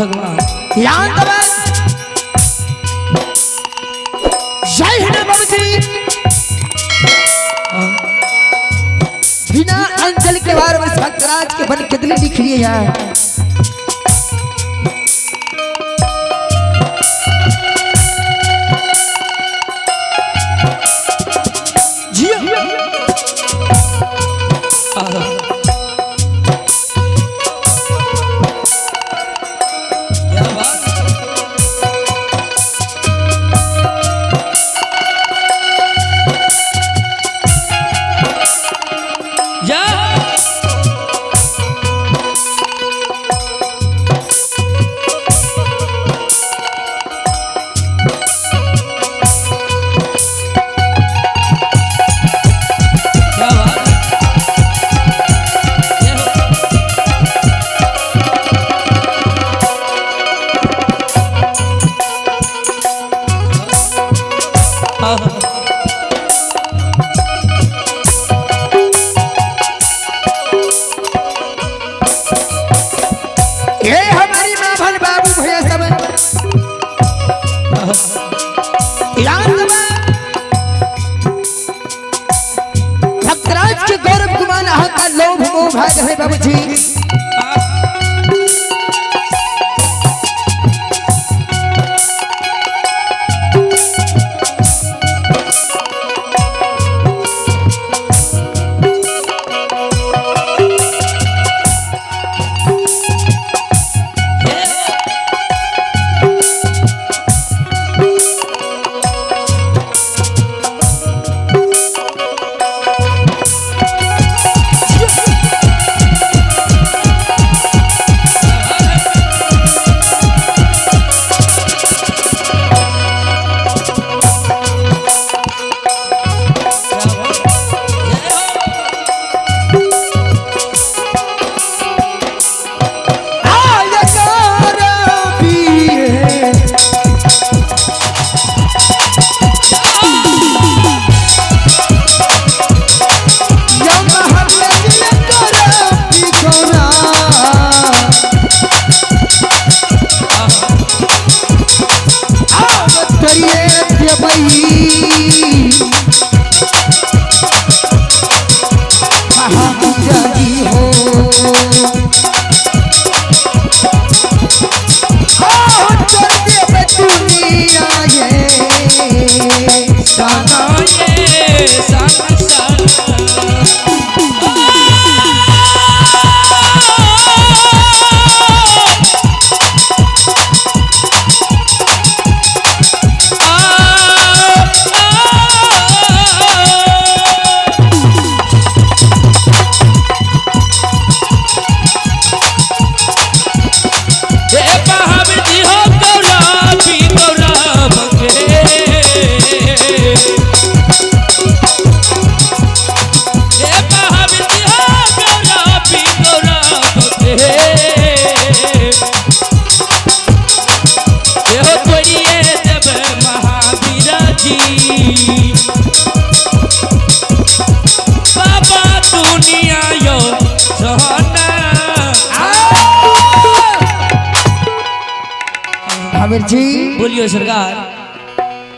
भगवान जय हिंद बाबू जी। बिना अंजल के बारे में भक्तराज के बन कितनी लिख लिए हैं। भक्तराज के गौरव गुमान का लोभ मोह भाग है बाबू जी। जी बोलियो सरकार।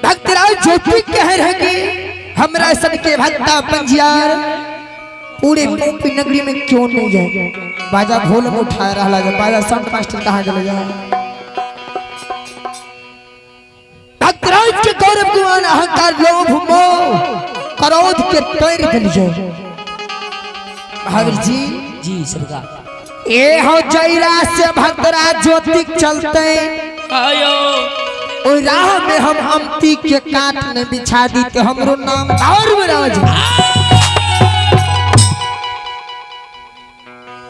भक्तराज ज्योति कह रहे कि हमरा सन के भक्ता पंजियार पूरे पोपी नगरी में क्यों नहीं जाए। बाजा भोल में उठा रहा है, बाजा संत मास्टर कहाँ चले जाए। भक्तराज के गौरव गुमान अहंकार लोभ मोह क्रोध के तैर गल जाए। महावीर जी जी सरकार। ए हो जयरा से भक्तराज ज्योति चलते आयो और राह में हम अमती के काट ने बिछा दी तो हमरो नाम और राज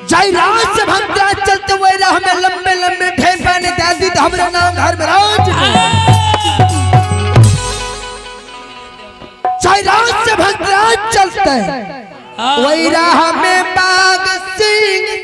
जय राज से भक्तराज चलते हुए राह में लंबे लंबे ढेपा ने डाल दी तो हमरो नाम धर्मराज। जय राज से भक्तराज चलते वही राह में बाग सिंह